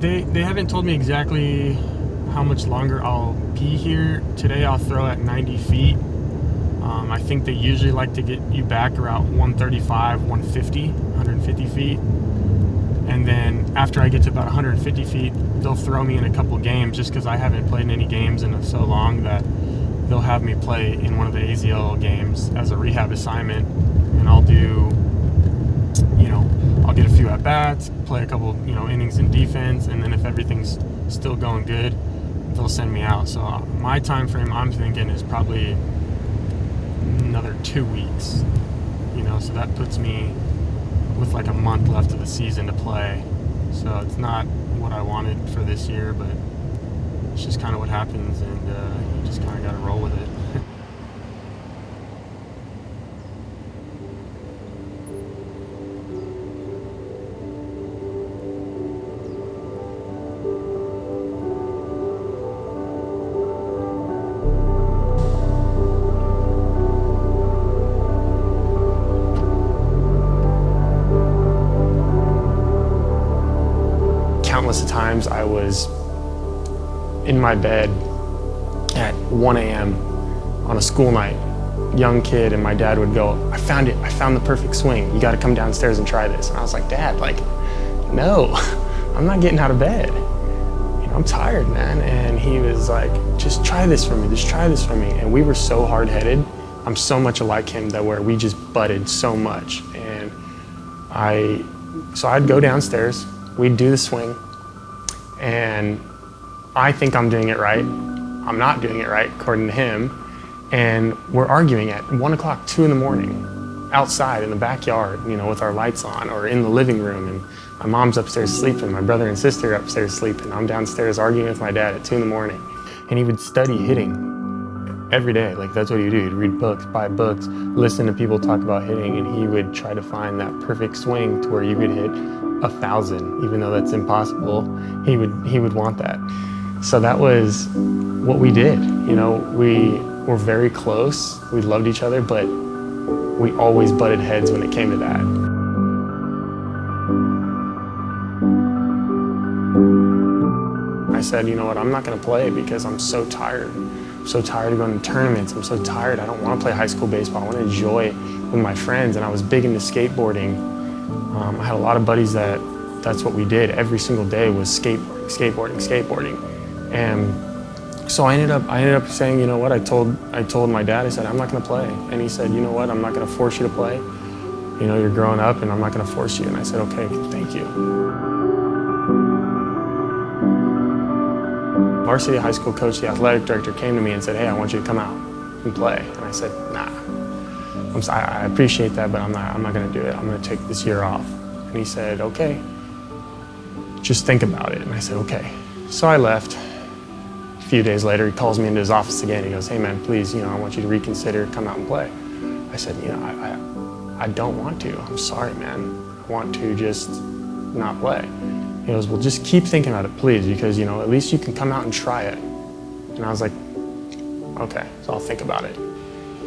They haven't told me exactly how much longer I'll be here. Today I'll throw at 90 feet. I think they usually like to get you back around 135, 150 feet. And then after I get to about 150 feet, they'll throw me in a couple games just because I haven't played in any games in so long that they'll have me play in one of the AZL games as a rehab assignment. And I'll do, I'll get a few at-bats, play a couple, innings in defense, and then if everything's still going good, they'll send me out. So my time frame, I'm thinking, is probably another 2 weeks, so that puts me with like a month left of the season to play. So it's not what I wanted for this year, but it's just kind of what happens, and you just kind of got to roll with it. Countless of times I was in my bed at 1 a.m. on a school night, young kid, and my dad would go, I found the perfect swing. You got to come downstairs and try this. And I was like, Dad, no, I'm not getting out of bed. I'm tired, man. And he was like, just try this for me, just try this for me. And we were so hard-headed. I'm so much alike him that where we just butted so much. And so I'd go downstairs, we'd do the swing, and I think I'm doing it right. I'm not doing it right, according to him. And we're arguing at 1 o'clock, 2 in the morning, outside in the backyard, with our lights on, or in the living room. And my mom's upstairs sleeping, my brother and sister are upstairs sleeping. I'm downstairs arguing with my dad at 2 in the morning. And he would study hitting every day. That's what he'd do. He'd read books, buy books, listen to people talk about hitting, and he would try to find that perfect swing to where you could hit 1,000, even though that's impossible. He would want that. So that was what we did. We were very close. We loved each other, but we always butted heads when it came to that. I said, you know what, I'm not going to play because I'm so tired. I'm so tired of going to tournaments. I'm so tired. I don't want to play high school baseball. I want to enjoy it with my friends. And I was big into skateboarding. I had a lot of buddies that's what we did every single day was skateboarding. And so I ended up saying, you know what, I told my dad, I said, I'm not going to play. And he said, you know what, I'm not going to force you to play. You're growing up and I'm not going to force you. And I said, okay, thank you. Varsity high school coach, the athletic director, came to me and said, hey, I want you to come out and play. And I said, nah. I appreciate that, but I'm not going to do it. I'm going to take this year off. And he said, okay, just think about it. And I said, okay. So I left. A few days later, he calls me into his office again. He goes, hey man, please, I want you to reconsider, come out and play. I said, I don't want to. I'm sorry, man. I want to just not play. He goes, well, just keep thinking about it, please, because, at least you can come out and try it. And I was like, okay, so I'll think about it.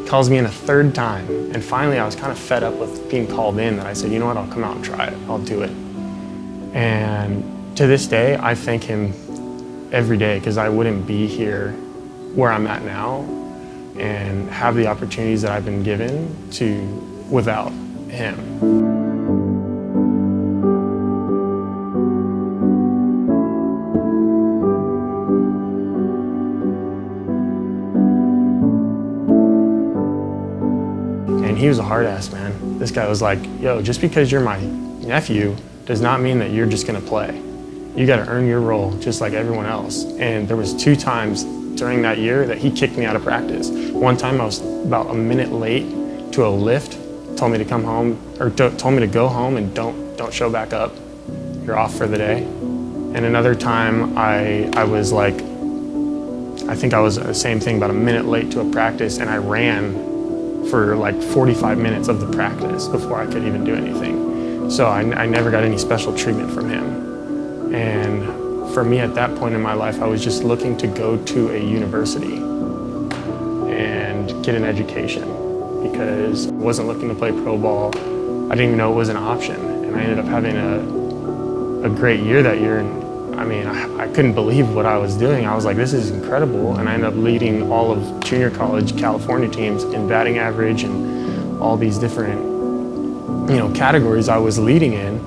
Calls me in a third time, and finally I was kind of fed up with being called in that I said, you know what, I'll come out and try it, I'll do it. And to this day, I thank him every day because I wouldn't be here where I'm at now and have the opportunities that I've been given without him. And he was a hard ass, man. This guy was like, yo, just because you're my nephew does not mean that you're just gonna play. You gotta earn your role just like everyone else. And there was 2 times during that year that he kicked me out of practice. One time I was about a minute late to a lift, told me to come home, or told me to go home and don't show back up. You're off for the day. And another time I was like, I think I was the same thing, about a minute late to a practice, and I ran for like 45 minutes of the practice before I could even do anything. So I never got any special treatment from him. And for me at that point in my life, I was just looking to go to a university and get an education because I wasn't looking to play pro ball. I didn't even know it was an option. And I ended up having a great year that year, and I mean, I couldn't believe what I was doing. I was like, this is incredible. And I ended up leading all of junior college California teams in batting average and all these different, categories I was leading in.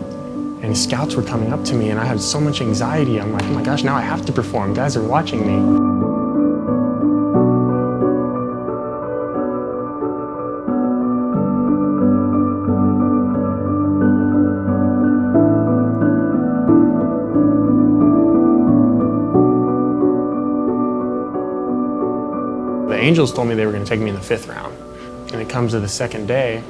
And scouts were coming up to me and I had so much anxiety. I'm like, oh my gosh, now I have to perform. Guys are watching me. The Angels told me they were going to take me in the 5th round. And it comes to the second day,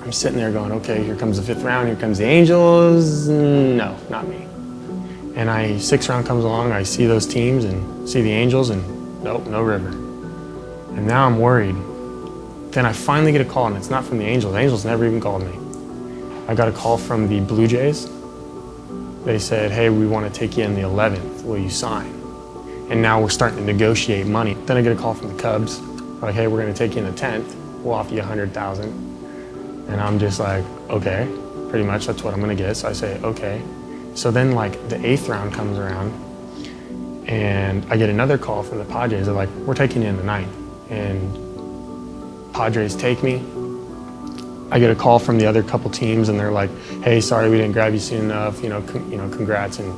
I'm sitting there going, okay, here comes the 5th round, here comes the Angels. No, not me. And 6th round comes along, I see those teams and see the Angels and nope, no river. And now I'm worried. Then I finally get a call and it's not from the Angels. The Angels never even called me. I got a call from the Blue Jays. They said, hey, we want to take you in the 11th, will you sign? And now we're starting to negotiate money. Then I get a call from the Cubs, like, hey, we're going to take you in the 10th, we'll offer you $100,000. And I'm just like, okay, pretty much that's what I'm going to get. So I say, okay. So then like the 8th round comes around and I get another call from the Padres. They're like, we're taking you in the 9th. And Padres take me. I get a call from the other couple teams and they're like, hey, sorry we didn't grab you soon enough, congrats and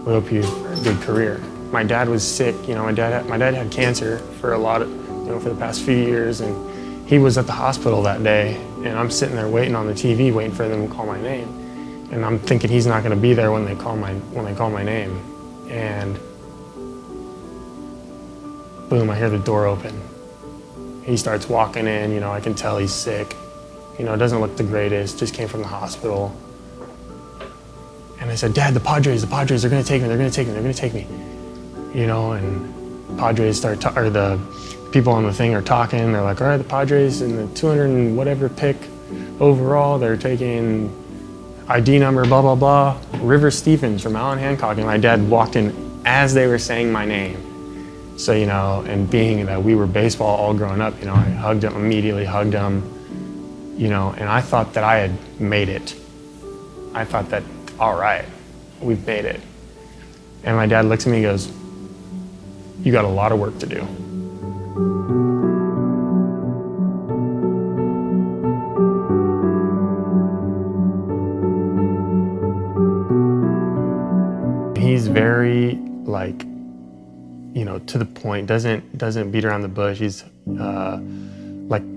we hope you have a good career. My dad was sick, my dad had cancer for for the past few years, and he was at the hospital that day, and I'm sitting there waiting on the TV, waiting for them to call my name. And I'm thinking he's not gonna be there when they call my name. And boom, I hear the door open. He starts walking in, I can tell he's sick. Doesn't look the greatest, just came from the hospital. And I said, Dad, the Padres, they're gonna take me. And Padres or the people on the thing are talking. They're like, all right, the Padres in the 200 and whatever pick overall, they're taking ID number, blah, blah, blah. River Stephens from Allen Hancock. And my dad walked in as they were saying my name. So, and being that we were baseball all growing up, I immediately hugged him, and I thought that I had made it. I thought that, all right, we've made it. And my dad looks at me and goes, you got a lot of work to do. He's very to the point, doesn't beat around the bush. He's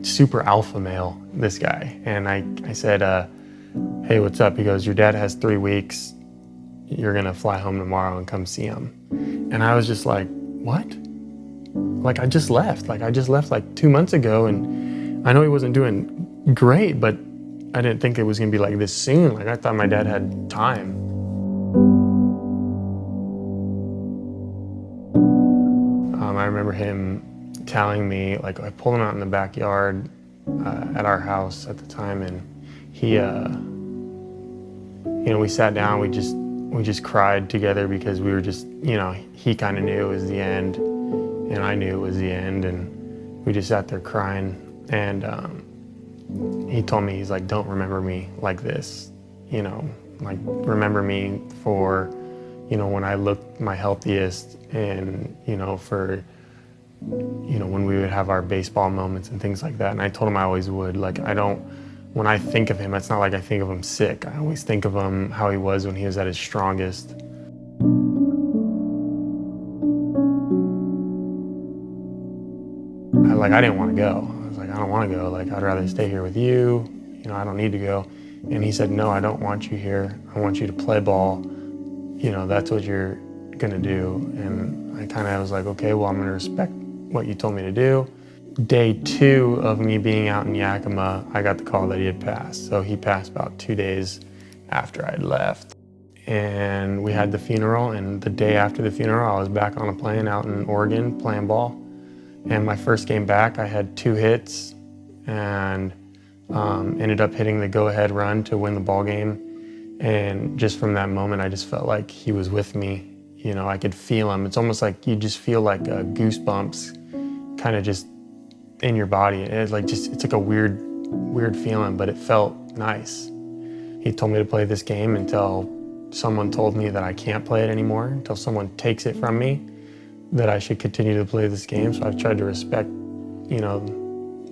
super alpha male, this guy. And I said, hey, what's up? He goes, your dad has 3 weeks. You're gonna fly home tomorrow and come see him. And I was just like, what? I just left. I just left 2 months ago, and I know he wasn't doing great, but I didn't think it was gonna be like this soon. I thought my dad had time. I remember him telling me, I pulled him out in the backyard at our house at the time, and he, we sat down, we just cried together because we were just, he kind of knew it was the end, and I knew it was the end, and we just sat there crying. And he told me, he's like, don't remember me like this, remember me for, when I looked my healthiest, and, for, when we would have our baseball moments and things like that. And I told him I always would. When I think of him, it's not like I think of him sick. I always think of him how he was when he was at his strongest. I didn't want to go. I was like, I don't want to go. I'd rather stay here with you. I don't need to go. And he said, no, I don't want you here. I want you to play ball. That's what you're gonna do. And I kind of was like, okay, well, I'm gonna respect what you told me to do. Day 2 of me being out in Yakima, I got the call that he had passed. So he passed about 2 days after I'd left. And we had the funeral, and the day after the funeral, I was back on a plane out in Oregon playing ball. And my first game back, I had 2 hits and ended up hitting the go-ahead run to win the ball game. And just from that moment, I just felt like he was with me. I could feel him. It's almost like you just feel like goosebumps kind of just in your body. It's like a weird feeling, but it felt nice. He told me to play this game until someone told me that I can't play it anymore, until someone takes it from me, that I should continue to play this game. So I've tried to respect, you know,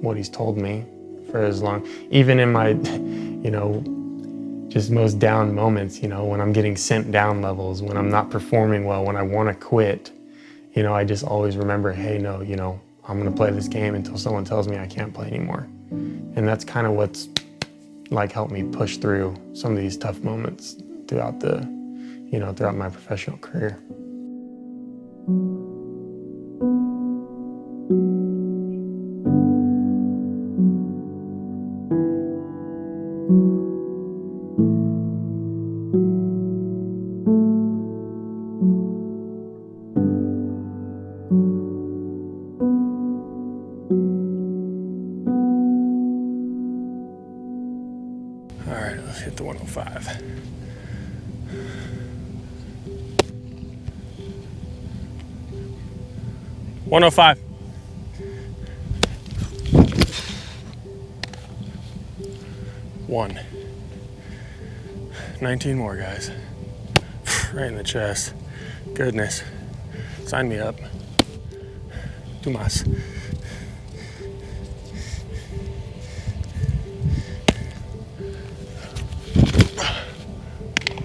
what he's told me for as long, even in my, you know, just most down moments, you know, when I'm getting sent down levels, when I'm not performing well, when I want to quit, you know, I just always remember, hey, no, you know, I'm going to play this game until someone tells me I can't play anymore. And that's kind of what's like helped me push through some of these tough moments throughout the, you know, throughout my professional career. All right, let's hit the 105. $105. One. 19 more, guys. Right in the chest. Goodness. Sign me up. Tu más.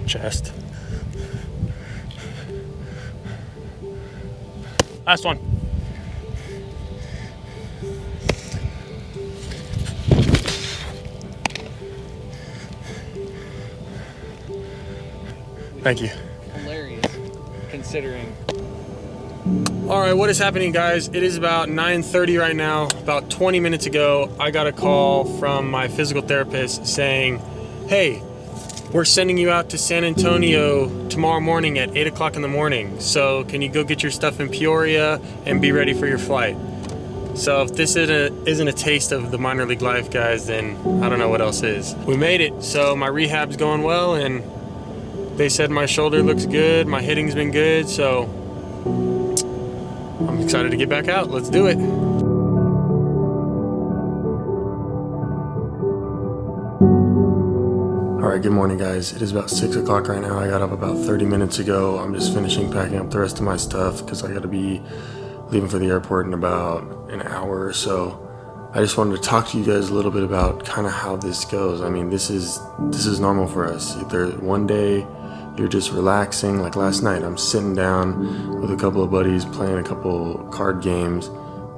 Chest. Last one. Thank you. Hilarious, considering. All right, what is happening, guys? It is about 9:30 right now. About 20 minutes ago, I got a call from my physical therapist saying, hey, we're sending you out to San Antonio tomorrow morning at 8 o'clock in the morning. So can you go get your stuff in Peoria and be ready for your flight? So if this isn't a taste of the minor league life, guys, then I don't know what else is. We made it. So my rehab's going well, and they said my shoulder looks good. My hitting's been good. So I'm excited to get back out. Let's do it. All right, good morning, guys. It is about 6 o'clock right now. I got up about 30 minutes ago. I'm just finishing packing up the rest of my stuff because I got to be leaving for the airport in about an hour or so. I just wanted to talk to you guys a little bit about kind of how this goes. I mean, this is normal for us. Either one day you're just relaxing, like last night, I'm sitting down with a couple of buddies playing a couple card games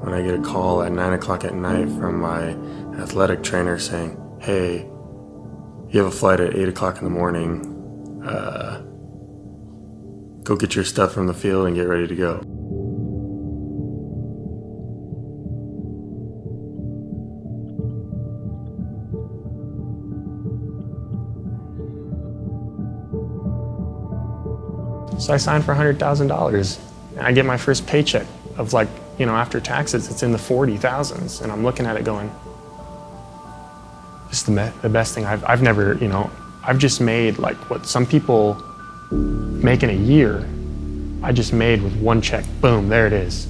when I get a call at 9 o'clock at night from my athletic trainer saying, hey, you have a flight at 8 o'clock in the morning. Go get your stuff from the field and get ready to go. So I signed for $100,000. And I get my first paycheck of, like, you know, after taxes, it's in the 40,000s. And I'm looking at it going, this is the best thing I've never, you know, I've just made like what some people make in a year. I just made with one check. Boom, there it is.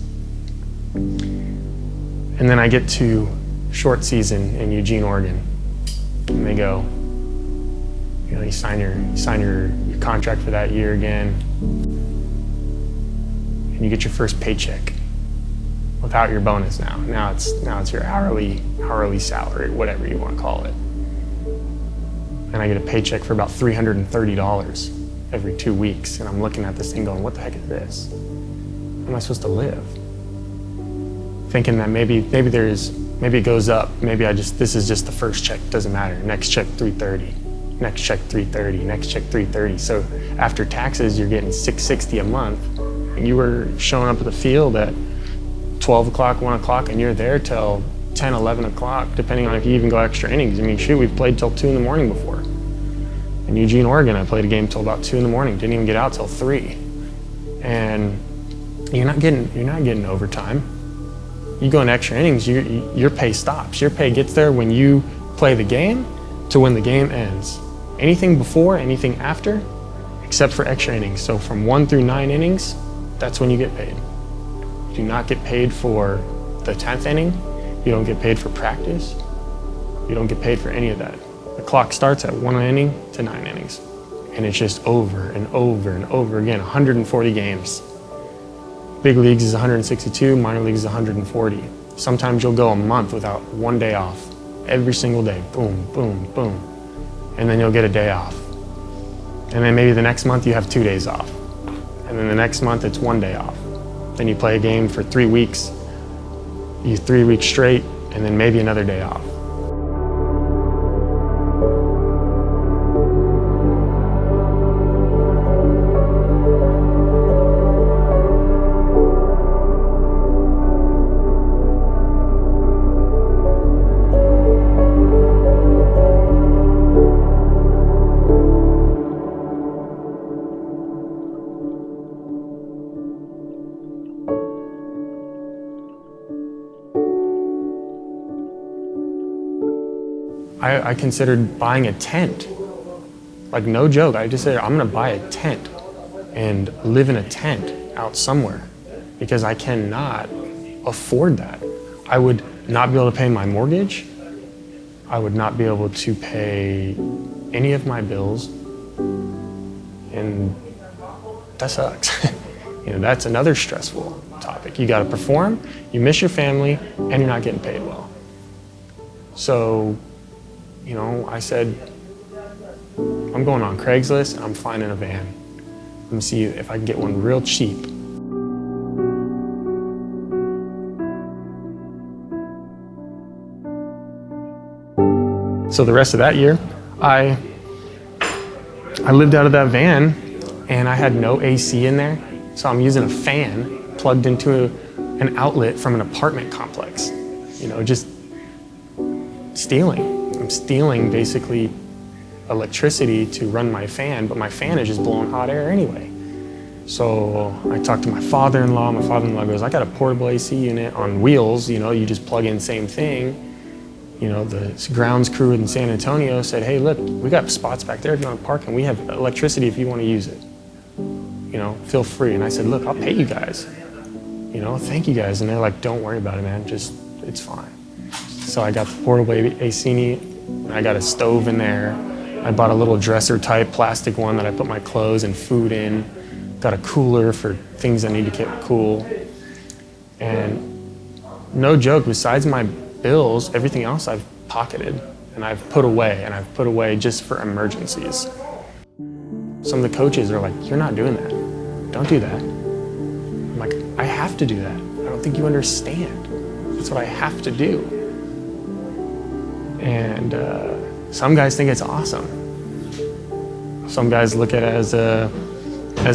And then I get to short season in Eugene, Oregon. And they go, you know, you sign your contract for that year again, and you get your first paycheck without your bonus now. Now it's your hourly salary, whatever you want to call it. And I get a paycheck for about $330 every 2 weeks, and I'm looking at this thing going, what the heck is this? How am I supposed to live? Thinking that maybe it goes up. Maybe this is just the first check, doesn't matter. Next check, $330. Next check, $330. Next check, $330. So after taxes, you're getting $660 a month. And you were showing up at the field at 12 o'clock, 1 o'clock, and you're there till 10, 11 o'clock, depending on if you even go extra innings. I mean, shoot, we've played till 2 in the morning before. In Eugene, Oregon, I played a game till about 2 in the morning, didn't even get out till 3. And you're not getting overtime. You go in extra innings, your pay stops. Your pay gets there when you play the game to when the game ends. Anything before, anything after, except for extra innings. So from 1 through 9 innings, that's when you get paid. You do not get paid for the 10th inning. You don't get paid for practice. You don't get paid for any of that. The clock starts at 1 inning to 9 innings. And it's just over and over and over again, 140 games. Big leagues is 162, minor leagues is 140. Sometimes you'll go a month without one day off. Every single day, boom, boom, boom. And then you'll get a day off. And then maybe the next month you have 2 days off. And then the next month it's 1 day off. Then you play a game for 3 weeks, 3 weeks straight, and then maybe another day off. I considered buying a tent. Like, no joke, I just said, I'm gonna buy a tent and live in a tent out somewhere because I cannot afford that. I would not be able to pay my mortgage. I would not be able to pay any of my bills. And that sucks. You know, that's another stressful topic. You gotta perform, you miss your family, and you're not getting paid well. So, you know, I said, I'm going on Craigslist and I'm finding a van. Let me see if I can get one real cheap. So the rest of that year, I lived out of that van and I had no AC in there. So I'm using a fan plugged into an outlet from an apartment complex. You know, just stealing. I'm stealing basically electricity to run my fan, but my fan is just blowing hot air anyway. So I talked to my father-in-law. My father-in-law goes, I got a portable AC unit on wheels, you know, you just plug in, same thing. You know, the grounds crew in San Antonio said, hey, look, we got spots back there if you want to park, and we have electricity if you want to use it. You know, feel free. And I said, look, I'll pay you guys. You know, thank you guys. And they're like, don't worry about it, man, just, it's fine. So I got the portable AC, I got a stove in there. I bought a little dresser type plastic one that I put my clothes and food in. Got a cooler for things that need to get cool. And no joke, besides my bills, everything else I've pocketed and I've put away just for emergencies. Some of the coaches are like, you're not doing that. Don't do that. I'm like, I have to do that. I don't think you understand. That's what I have to do. And some guys think it's awesome. Some guys look at it as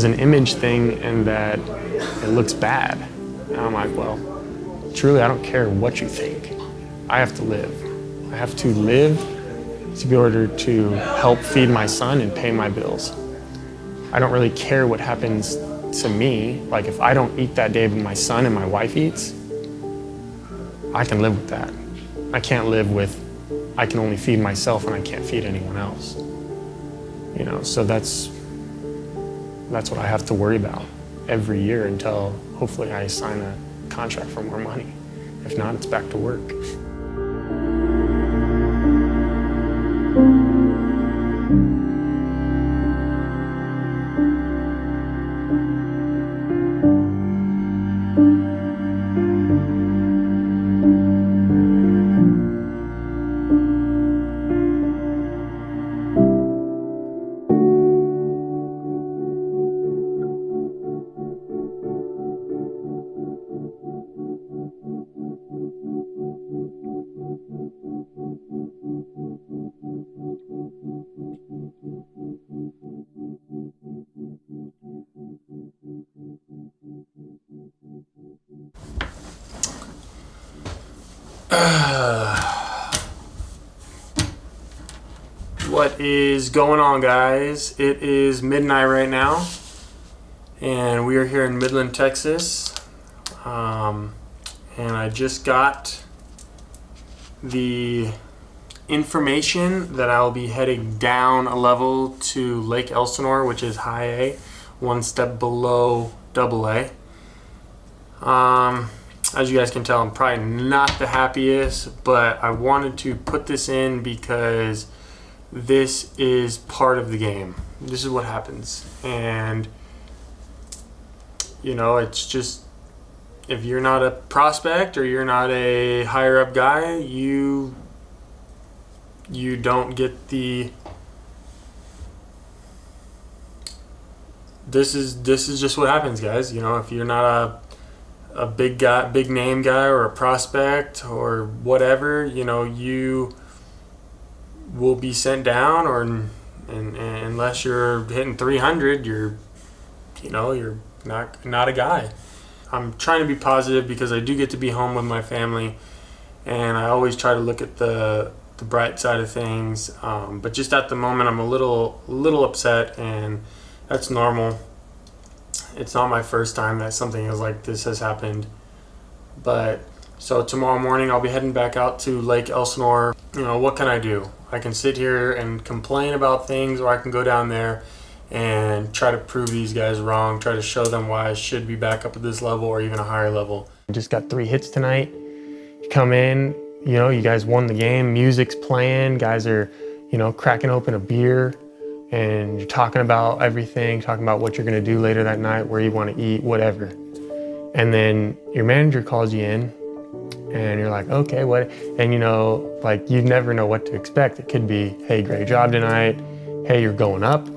an image thing and that it looks bad. And I'm like, well, truly, I don't care what you think. I have to live. I have to live to be able to help feed my son and pay my bills. I don't really care what happens to me. Like, if I don't eat that day, but my son and my wife eats, I can live with that. I can't live with, I can only feed myself and I can't feed anyone else. You know, so that's what I have to worry about every year until hopefully I sign a contract for more money. If not, it's back to work. What is going on, guys? It is midnight right now, and we are here in Midland, Texas. And I just got the information that I'll be heading down a level to Lake Elsinore, which is high A, one step below double A. As you guys can tell, I'm probably not the happiest, but I wanted to put this in because this is part of the game. This is what happens. And, you know, it's just, if you're not a prospect or you're not a higher up guy, you don't get the, this is just what happens, guys. You know, if you're not a big guy, big name guy, or a prospect or whatever, you know, you will be sent down, or and unless you're hitting 300, you're not a guy. I'm trying to be positive because I do get to be home with my family, and I always try to look at the bright side of things. But just at the moment, I'm a little upset, and that's normal. It's not my first time that something like this has happened. But so tomorrow morning, I'll be heading back out to Lake Elsinore. You know, what can I do? I can sit here and complain about things, or I can go down there and try to prove these guys wrong, try to show them why I should be back up at this level or even a higher level. I just got 3 hits tonight. You come in, you know, you guys won the game, music's playing, guys are, you know, cracking open a beer, and you're talking about everything, talking about what you're gonna do later that night, where you wanna eat, whatever. And then your manager calls you in, and you're like, okay, what? And you know, like, you never know what to expect. It could be, hey, great job tonight. Hey, you're going up.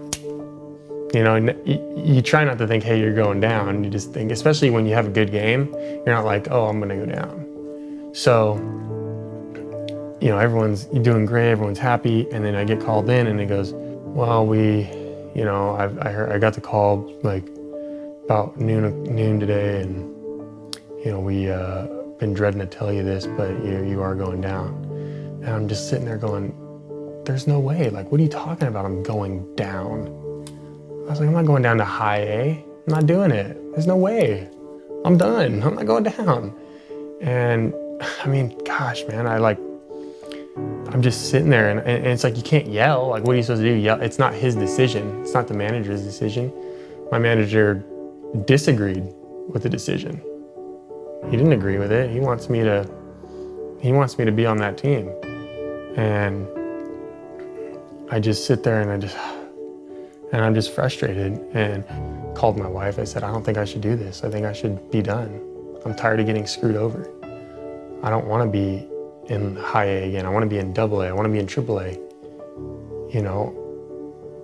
You know, you try not to think, hey, you're going down. You just think, especially when you have a good game, you're not like, oh, I'm gonna go down. So, you know, you're doing great, everyone's happy, and then I get called in, and it goes, well, you know, I got the call like about noon today, and you know, we been dreading to tell you this, but you are going down. And I'm just sitting there going, there's no way. Like, what are you talking about? I'm going down. I was like, I'm not going down to high A. I'm not doing it. There's no way. I'm done. I'm not going down. And I mean, gosh, man, I'm just sitting there, and it's like, you can't yell. Like, what are you supposed to do? Yell? It's not his decision. It's not the manager's decision. My manager disagreed with the decision. He didn't agree with it. He wants me to be on that team. And I just sit there, and I'm just frustrated, and called my wife. I said, I don't think I should do this. I think I should be done. I'm tired of getting screwed over. I don't want to be in high A again. I want to be in double A. I want to be in triple A. You know,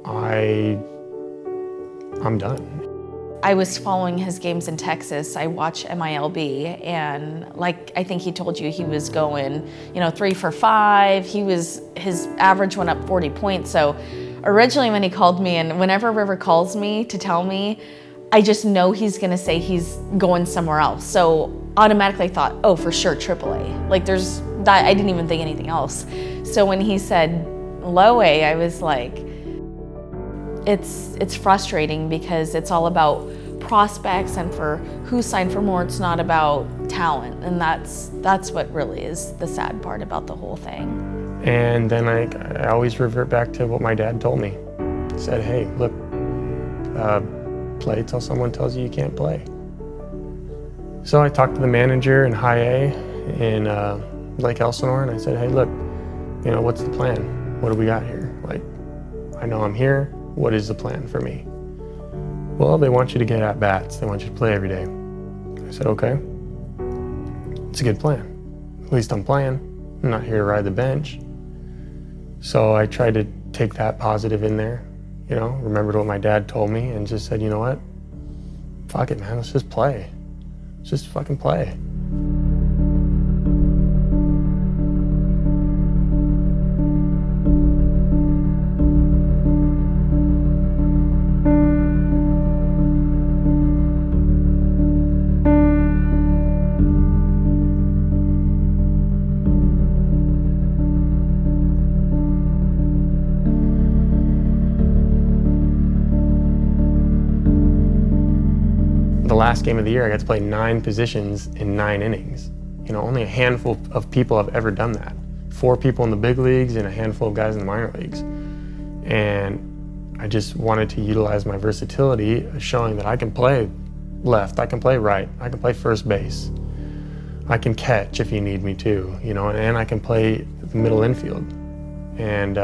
I'm done. I was following his games in Texas. I watch MILB, and like I think he told you, he was going, you know, 3 for 5. His average went up 40 points. So originally when he called me, and whenever River calls me to tell me, I just know he's gonna say he's going somewhere else. So automatically I thought, oh, for sure, AAA. Like, there's that, I didn't even think anything else. So when he said low A, I was like, it's frustrating because it's all about prospects and for who signed for more. It's not about talent, and that's what really is the sad part about the whole thing. And then I always revert back to what my dad told me. He said, hey, look, play till someone tells you you can't play. So I talked to the manager in high A in Lake Elsinore, and I said, hey, look, you know, what's the plan? What do we got here? Like, I know I'm here. What is the plan for me? Well, they want you to get at bats. They want you to play every day. I said, okay, it's a good plan. At least I'm playing. I'm not here to ride the bench. So I tried to take that positive in there, you know, remembered what my dad told me, and just said, you know what? Fuck it, man, let's just play. Let's just fucking play. The last game of the year, I got to play 9 positions in 9 innings. You know, only a handful of people have ever done that. 4 people in the big leagues and a handful of guys in the minor leagues. And I just wanted to utilize my versatility, showing that I can play left, I can play right, I can play first base. I can catch if you need me to, you know, and I can play the middle infield. And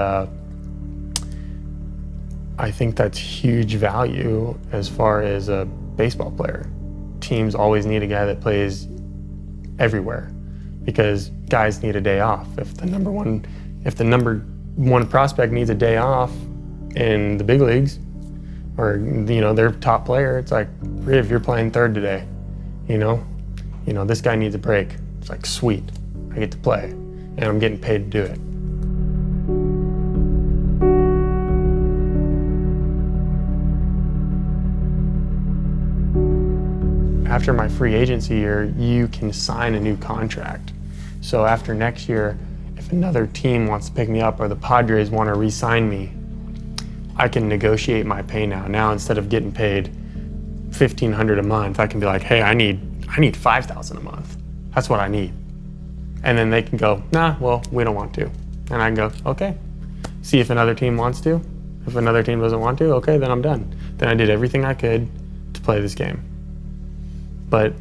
I think that's huge value as far as a baseball player. Teams always need a guy that plays everywhere because guys need a day off. If the number one prospect needs a day off in the big leagues, or their top player, it's like, Riv, you're playing third today. This guy needs a break. It's like, sweet, I get to play, and I'm getting paid to do it. After my free agency year, you can sign a new contract. So after next year, if another team wants to pick me up or the Padres want to re-sign me, I can negotiate my pay now. Now, instead of getting paid $1,500 a month, I can be like, hey, I need $5,000 a month. That's what I need. And then they can go, nah, well, we don't want to. And I can go, okay. See if another team wants to. If another team doesn't want to, okay, then I'm done. Then I did everything I could to play this game. But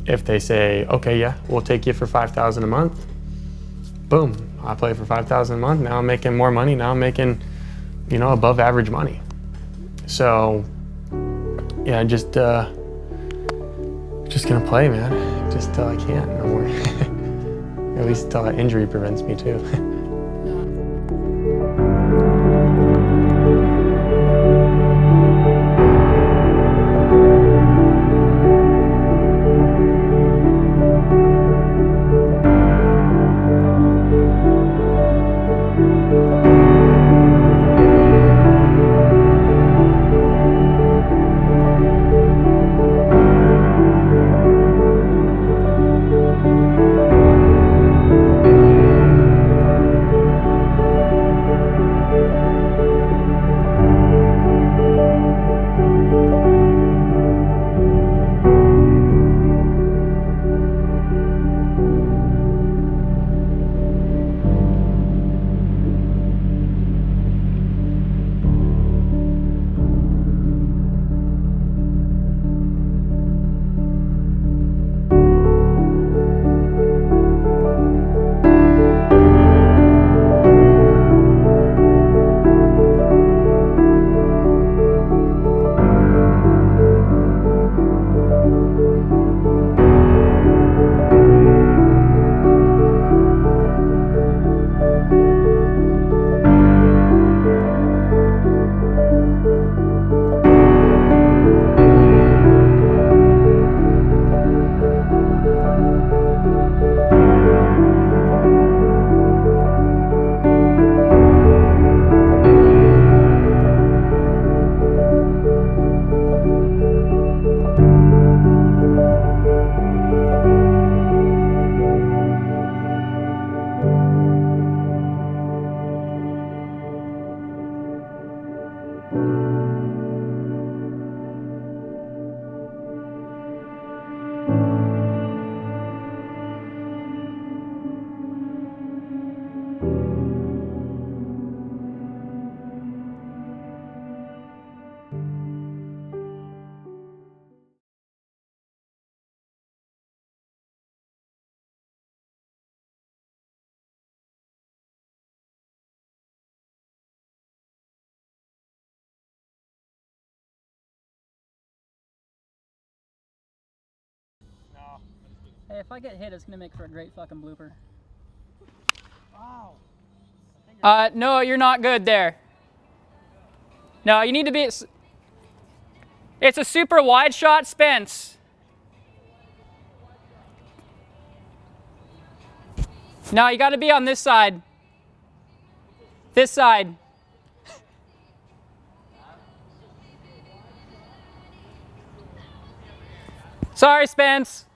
if they say, okay, yeah, we'll take you for $5,000 a month, boom, I play for $5,000 a month. Now I'm making more money. Now I'm making, above average money. So, yeah, just gonna play, man. Just till I can't no more. At least until that injury prevents me too. Hey, if I get hit, it's gonna make for a great fucking blooper. Wow. No, you're not good there. No, you need to be. It's a super wide shot, Spence. No, you got to be on this side. This side. Sorry, Spence.